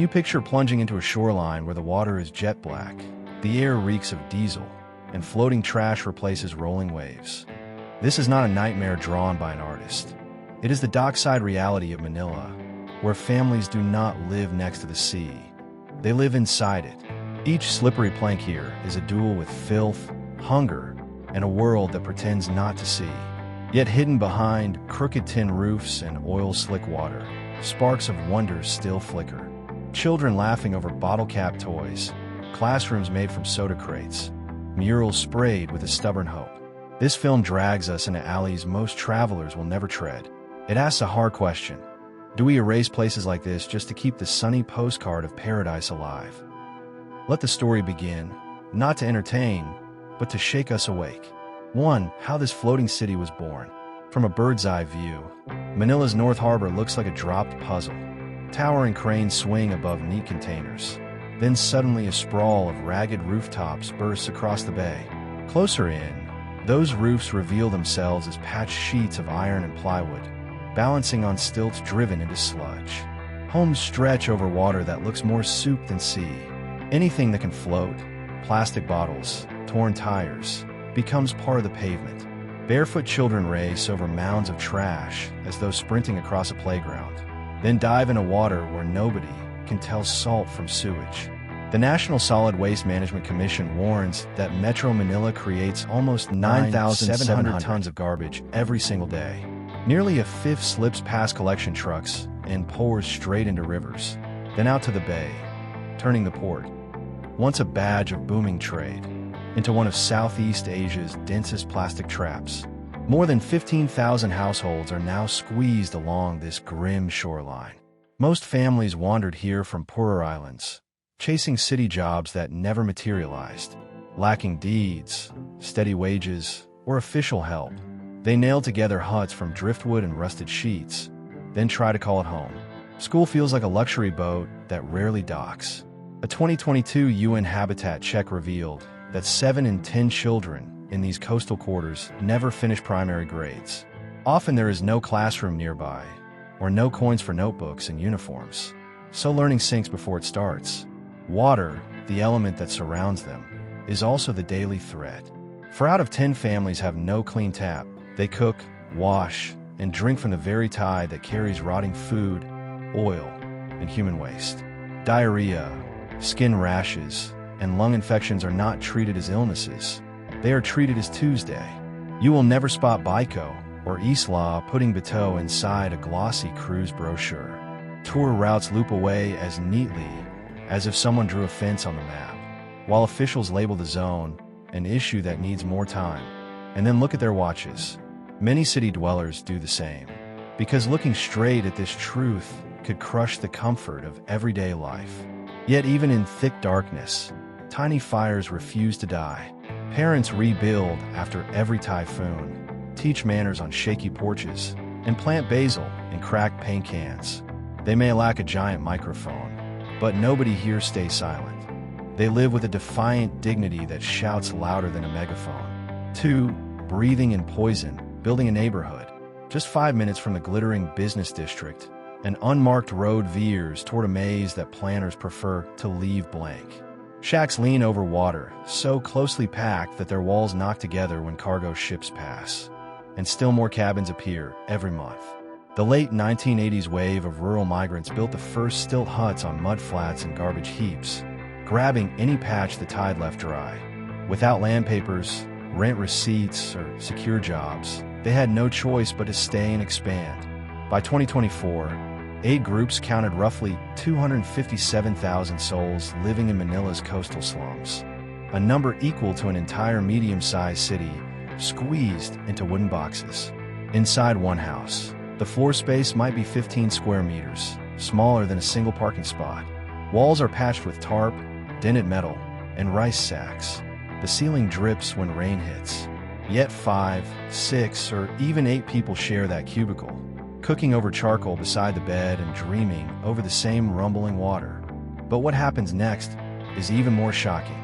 you picture plunging into a shoreline where the water is jet black, the air reeks of diesel, and floating trash replaces rolling waves. This is not a nightmare drawn by an artist. It is the dockside reality of Manila, where families do not live next to the sea. They live inside it. Each slippery plank here is a duel with filth, hunger, and a world that pretends not to see. Yet hidden behind crooked tin roofs and oil-slick water, sparks of wonder still flicker. Children laughing over bottle-cap toys, classrooms made from soda crates, murals sprayed with a stubborn hope. This film drags us into alleys most travelers will never tread. It asks a hard question. Do we erase places like this just to keep the sunny postcard of paradise alive? Let the story begin, not to entertain, but to shake us awake. 1. How this floating city was born. From a bird's-eye view, Manila's North Harbor looks like a dropped puzzle. Towering cranes swing above neat containers. Then suddenly a sprawl of ragged rooftops bursts across the bay. Closer in, those roofs reveal themselves as patched sheets of iron and plywood, balancing on stilts driven into sludge. Homes stretch over water that looks more soup than sea. Anything that can float, plastic bottles, torn tires, becomes part of the pavement. Barefoot children race over mounds of trash as though sprinting across a playground, then dive into water where nobody can tell salt from sewage. The National Solid Waste Management Commission warns that Metro Manila creates almost 9,700 tons of garbage every single day. Nearly a fifth slips past collection trucks and pours straight into rivers, then out to the bay, turning the port, once a badge of booming trade, into one of Southeast Asia's densest plastic traps. More than 15,000 households are now squeezed along this grim shoreline. Most families wandered here from poorer islands, chasing city jobs that never materialized. Lacking deeds, steady wages, or official help, they nailed together huts from driftwood and rusted sheets, then try to call it home. School feels like a luxury boat that rarely docks. A 2022 UN Habitat check revealed that 7 in 10 children in these coastal quarters never finish primary grades. Often there is no classroom nearby, or no coins for notebooks and uniforms, so learning sinks before it starts. Water, the element that surrounds them, is also the daily threat. 4 out of 10 families have no clean tap. They cook, wash, and drink from the very tide that carries rotting food, oil, and human waste. Diarrhea, skin rashes, and lung infections are not treated as illnesses. They are treated as Tuesday. You will never spot Baiko or Isla putting bateau inside a glossy cruise brochure. Tour routes loop away as neatly as if someone drew a fence on the map, while officials label the zone an issue that needs more time, and then look at their watches. Many city dwellers do the same, because looking straight at this truth could crush the comfort of everyday life. Yet even in thick darkness, tiny fires refuse to die. Parents rebuild after every typhoon, teach manners on shaky porches, and plant basil in cracked paint cans. They may lack a giant microphone, but nobody here stays silent. They live with a defiant dignity that shouts louder than a megaphone. 2. Breathing in poison, building a neighborhood. Just 5 minutes from the glittering business district, an unmarked road veers toward a maze that planners prefer to leave blank. Shacks lean over water, so closely packed that their walls knock together when cargo ships pass. And still more cabins appear every month. The late 1980s wave of rural migrants built the first stilt huts on mud flats and garbage heaps, grabbing any patch the tide left dry. Without land papers, rent receipts, or secure jobs, they had no choice but to stay and expand. By 2024, 8 groups counted roughly 257,000 souls living in Manila's coastal slums, a number equal to an entire medium-sized city squeezed into wooden boxes. Inside one house, the floor space might be 15 square meters, smaller than a single parking spot. Walls are patched with tarp, dented metal, and rice sacks. The ceiling drips when rain hits. Yet 5, 6, or even 8 people share that cubicle, cooking over charcoal beside the bed and dreaming over the same rumbling water. But what happens next is even more shocking.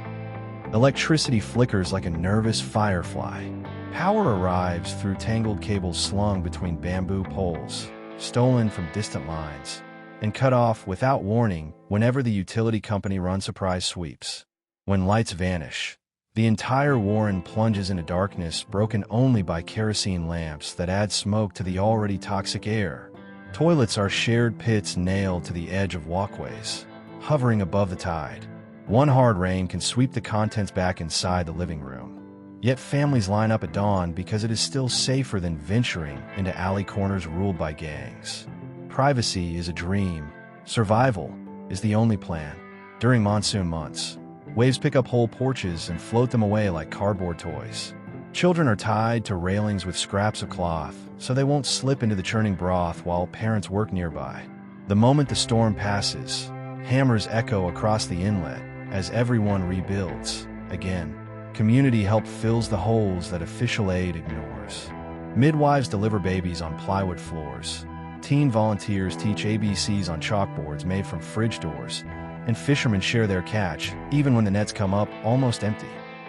Electricity flickers like a nervous firefly. Power arrives through tangled cables slung between bamboo poles, stolen from distant lines, and cut off without warning whenever the utility company runs surprise sweeps. When lights vanish, the entire warren plunges into darkness broken only by kerosene lamps that add smoke to the already toxic air. Toilets are shared pits nailed to the edge of walkways, hovering above the tide. One hard rain can sweep the contents back inside the living room. Yet families line up at dawn because it is still safer than venturing into alley corners ruled by gangs. Privacy is a dream. Survival is the only plan. During monsoon months, waves pick up whole porches and float them away like cardboard toys. Children are tied to railings with scraps of cloth so they won't slip into the churning broth while parents work nearby. The moment the storm passes, hammers echo across the inlet as everyone rebuilds. Again, community help fills the holes that official aid ignores. Midwives deliver babies on plywood floors. Teen volunteers teach ABCs on chalkboards made from fridge doors. And fishermen share their catch, even when the nets come up almost empty.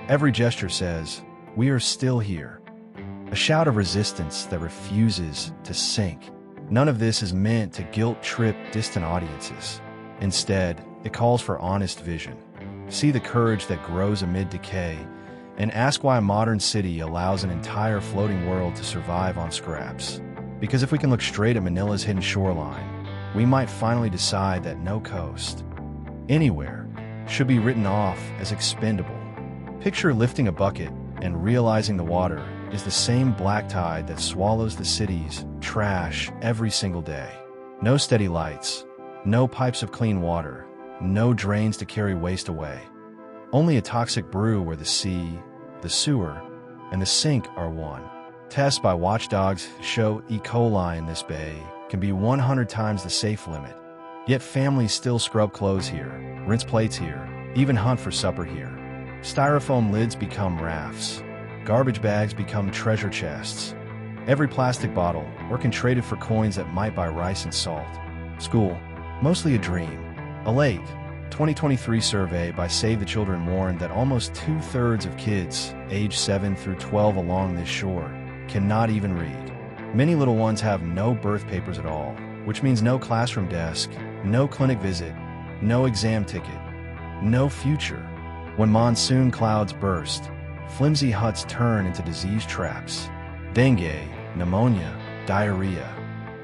Every gesture says, "We are still here." A shout of resistance that refuses to sink. None of this is meant to guilt-trip distant audiences. Instead, it calls for honest vision. See the courage that grows amid decay, and ask why a modern city allows an entire floating world to survive on scraps. Because if we can look straight at Manila's hidden shoreline, we might finally decide that no coast, anywhere, should be written off as expendable. Picture lifting a bucket and realizing the water is the same black tide that swallows the city's trash every single day. No steady lights, no pipes of clean water, no drains to carry waste away. Only a toxic brew where the sea, the sewer, and the sink are one. Tests by watchdogs show E. coli in this bay can be 100 times the safe limit. Yet families still scrub clothes here, rinse plates here, even hunt for supper here. Styrofoam lids become rafts. Garbage bags become treasure chests. Every plastic bottle working traded for coins that might buy rice and salt. School, mostly a dream. A late 2023 survey by Save the Children warned that almost 2/3 of kids aged 7 through 12 along this shore cannot even read. Many little ones have no birth papers at all, which means no classroom desk, no clinic visit, no exam ticket, no future. When monsoon clouds burst, flimsy huts turn into disease traps. Dengue, pneumonia, diarrhea.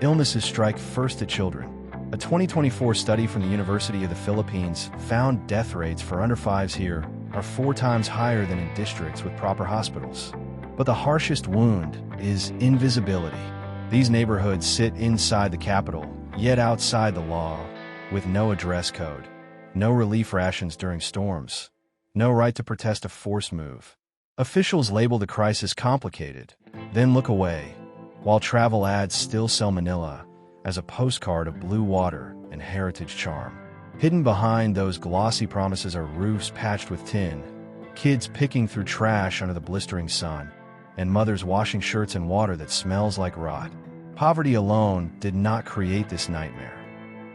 Illnesses strike first at children. A 2024 study from the University of the Philippines found death rates for under 5s here are 4 times higher than in districts with proper hospitals. But the harshest wound is invisibility. These neighborhoods sit inside the capital, yet outside the law, with no address code, no relief rations during storms, no right to protest a forced move. Officials label the crisis complicated, then look away, while travel ads still sell Manila as a postcard of blue water and heritage charm. Hidden behind those glossy promises are roofs patched with tin, kids picking through trash under the blistering sun, and mothers washing shirts in water that smells like rot. Poverty alone did not create this nightmare.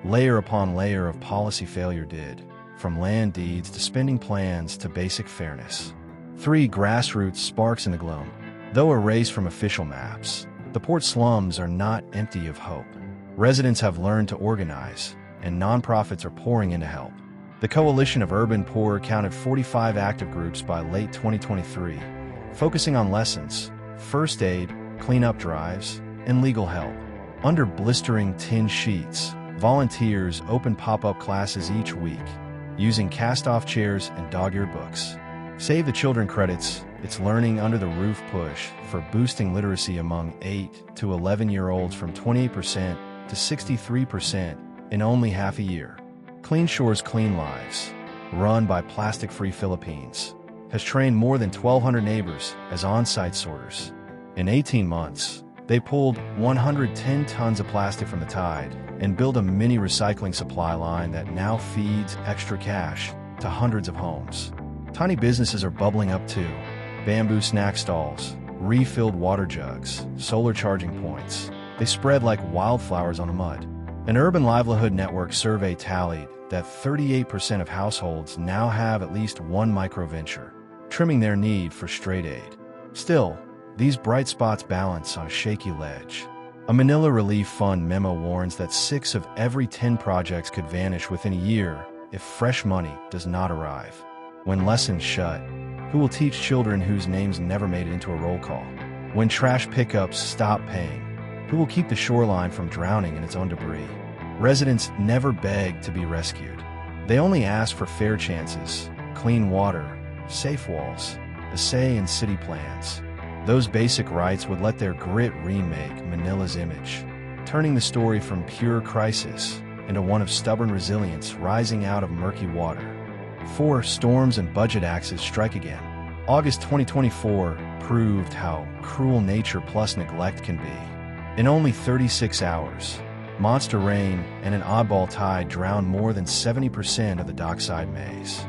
Layer upon layer of policy failure did, from land deeds to spending plans to basic fairness. 3 grassroots sparks in the gloom. Though erased from official maps, the port slums are not empty of hope. Residents have learned to organize, and nonprofits are pouring in to help. The Coalition of Urban Poor counted 45 active groups by late 2023, focusing on lessons, first aid, cleanup drives, and legal help. Under blistering tin sheets, volunteers open pop-up classes each week, using cast-off chairs and dog-eared books. Save the Children credits its Learning Under the Roof push for boosting literacy among 8 to 11-year-olds from 28% to 63% in only half a year. Clean Shores Clean Lives, run by Plastic Free Philippines, has trained more than 1,200 neighbors as on-site sorters. In 18 months, they pulled 110 tons of plastic from the tide and built a mini recycling supply line that now feeds extra cash to hundreds of homes. Tiny businesses are bubbling up too. Bamboo snack stalls, refilled water jugs, solar charging points. They spread like wildflowers on the mud. An Urban Livelihood Network survey tallied that 38% of households now have at least one microventure, trimming their need for state aid. Still, these bright spots balance on a shaky ledge. A Manila Relief Fund memo warns that 6 of every 10 projects could vanish within a year if fresh money does not arrive. When lessons shut, who will teach children whose names never made it into a roll call? When trash pickups stop paying, who will keep the shoreline from drowning in its own debris? Residents never beg to be rescued. They only ask for fair chances, clean water, safe walls, a say in city plans. Those basic rights would let their grit remake Manila's image, turning the story from pure crisis into one of stubborn resilience rising out of murky water. 4 storms and budget axes strike again. August 2024 proved how cruel nature plus neglect can be. In only 36 hours, monster rain and an oddball tide drowned more than 70% of the dockside maze.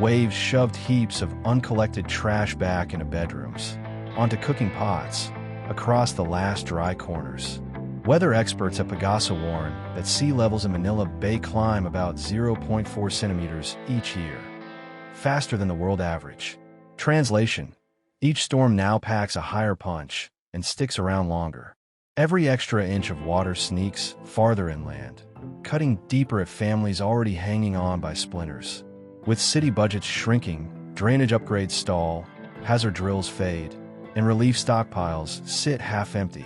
Waves shoved heaps of uncollected trash back into bedrooms, onto cooking pots, across the last dry corners. Weather experts at Pagasa warn that sea levels in Manila Bay climb about 0.4 centimeters each year, faster than the world average. Translation: each storm now packs a higher punch and sticks around longer. Every extra inch of water sneaks farther inland, cutting deeper at families already hanging on by splinters. With city budgets shrinking, drainage upgrades stall, hazard drills fade, and relief stockpiles sit half-empty.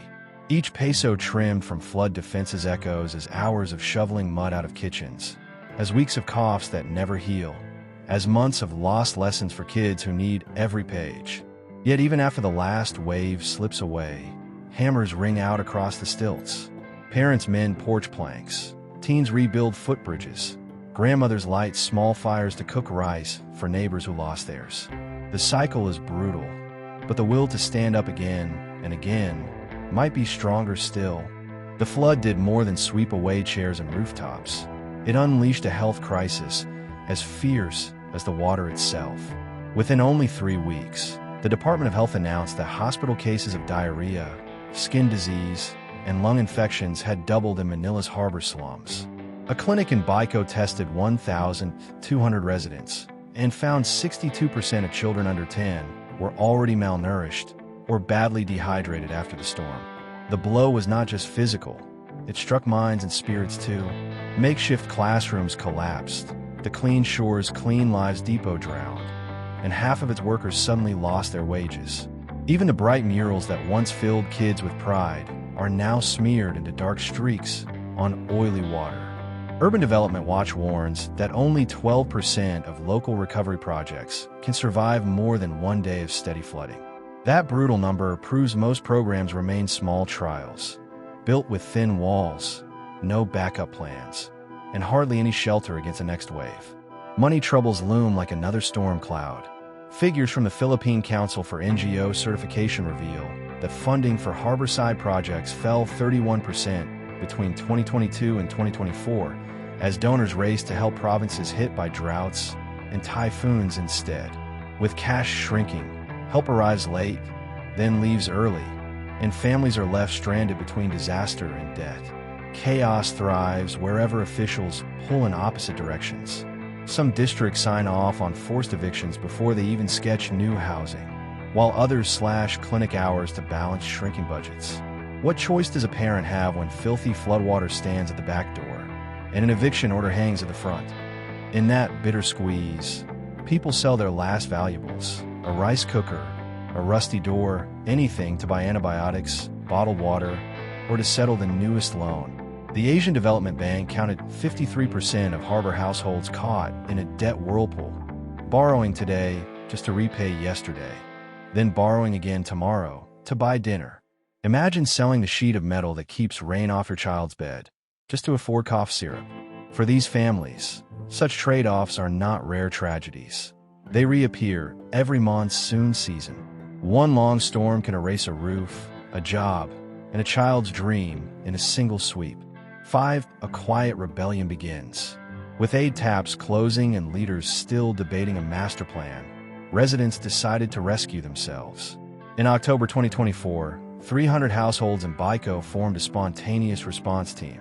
Each peso trimmed from flood defenses echoes as hours of shoveling mud out of kitchens, as weeks of coughs that never heal, as months of lost lessons for kids who need every page. Yet even after the last wave slips away, hammers ring out across the stilts. Parents mend porch planks, teens rebuild footbridges, grandmothers light small fires to cook rice for neighbors who lost theirs. The cycle is brutal, but the will to stand up again and again might be stronger still. The flood did more than sweep away chairs and rooftops. It unleashed a health crisis as fierce as the water itself. Within only 3 weeks, the Department of Health announced that hospital cases of diarrhea, skin disease, and lung infections had doubled in Manila's harbor slums. A clinic in Bicol tested 1,200 residents and found 62% of children under 10 were already malnourished or badly dehydrated after the storm. The blow was not just physical, it struck minds and spirits too. Makeshift classrooms collapsed, the Clean Shores Clean Lives Depot drowned, and half of its workers suddenly lost their wages. Even the bright murals that once filled kids with pride are now smeared into dark streaks on oily water. Urban Development Watch warns that only 12% of local recovery projects can survive more than 1 day of steady flooding. That brutal number proves most programs remain small trials, built with thin walls, no backup plans, and hardly any shelter against the next wave. Money troubles loom like another storm cloud. Figures from the Philippine Council for NGO Certification reveal that funding for harborside projects fell 31% between 2022 and 2024, as donors raced to help provinces hit by droughts and typhoons instead. With cash shrinking, help arrives late, then leaves early, and families are left stranded between disaster and debt. Chaos thrives wherever officials pull in opposite directions. Some districts sign off on forced evictions before they even sketch new housing, while others slash clinic hours to balance shrinking budgets. What choice does a parent have when filthy floodwater stands at the back door and an eviction order hangs at the front? In that bitter squeeze, people sell their last valuables, a rice cooker, a rusty door, anything to buy antibiotics, bottled water, or to settle the newest loan. The Asian Development Bank counted 53% of harbor households caught in a debt whirlpool, borrowing today just to repay yesterday, then borrowing again tomorrow to buy dinner. Imagine selling the sheet of metal that keeps rain off your child's bed just to afford cough syrup. For these families, such trade-offs are not rare tragedies. They reappear every monsoon season. One long storm can erase a roof, a job, and a child's dream in a single sweep. 5. A quiet rebellion begins. With aid taps closing and leaders still debating a master plan, residents decided to rescue themselves. In October 2024, 300 households in Bicol formed a spontaneous response team.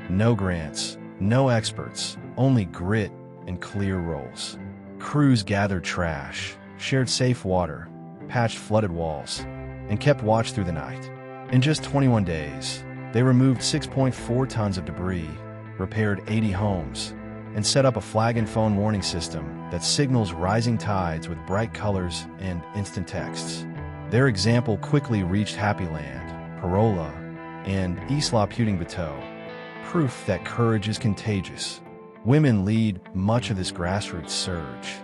No grants, no experts, only grit and clear roles. Crews gathered trash, shared safe water, patched flooded walls, and kept watch through the night. In just 21 days, They removed 6.4 tons of debris, repaired 80 homes, and set up a flag and phone warning system that signals rising tides with bright colors and instant texts. Their example quickly reached Happy Land, Parola, and Isla Puting Bateau, proof that courage is contagious. Women lead much of this grassroots surge.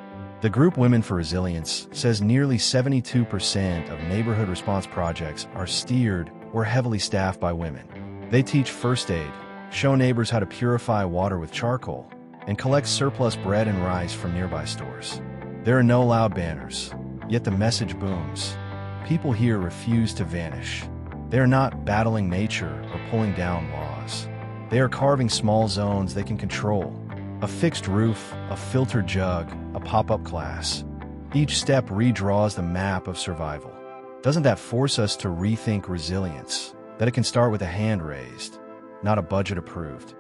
The group Women for Resilience says nearly 72% of neighborhood response projects are steered or heavily staffed by women. They teach first aid, show neighbors how to purify water with charcoal, and collect surplus bread and rice from nearby stores. There are no loud banners, yet the message booms. People here refuse to vanish. They are not battling nature or pulling down laws. They are carving small zones they can control. A fixed roof, a filtered jug, a pop-up class. Each step redraws the map of survival. Doesn't that force us to rethink resilience? That it can start with a hand raised, not a budget approved.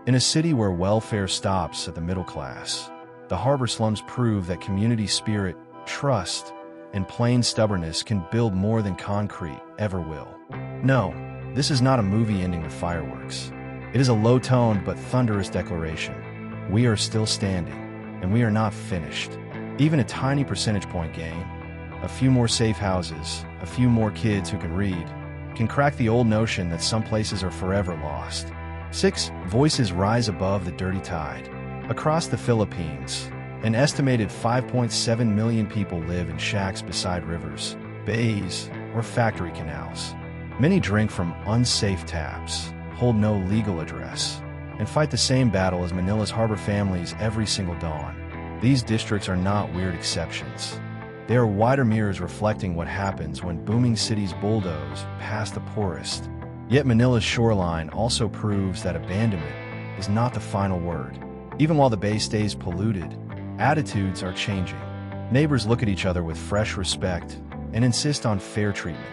In a city where welfare stops at the middle class, the harbor slums prove that community spirit, trust, and plain stubbornness can build more than concrete ever will. No, this is not a movie ending with fireworks. It is a low-toned but thunderous declaration. We are still standing, and we are not finished. Even a tiny percentage point gain, a few more safe houses, a few more kids who can read, can crack the old notion that some places are forever lost. 6 voices rise above the dirty tide. Across the Philippines, an estimated 5.7 million people live in shacks beside rivers, bays, or factory canals. Many drink from unsafe taps, hold no legal address, and fight the same battle as Manila's harbor families every single dawn. These districts are not weird exceptions. They are wider mirrors reflecting what happens when booming cities bulldoze past the poorest. Yet Manila's shoreline also proves that abandonment is not the final word. Even while the bay stays polluted, attitudes are changing. Neighbors look at each other with fresh respect and insist on fair treatment.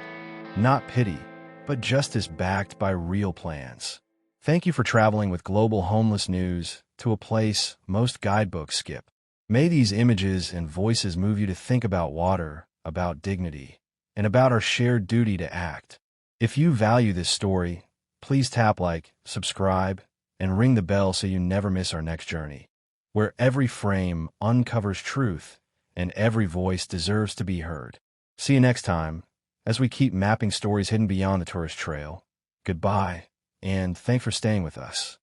Not pity, but justice backed by real plans. Thank you for traveling with Global Homeless News to a place most guidebooks skip. May these images and voices move you to think about water, about dignity, and about our shared duty to act. If you value this story, please tap like, subscribe, and ring the bell so you never miss our next journey, where every frame uncovers truth and every voice deserves to be heard. See you next time, as we keep mapping stories hidden beyond the tourist trail. Goodbye, and thanks for staying with us.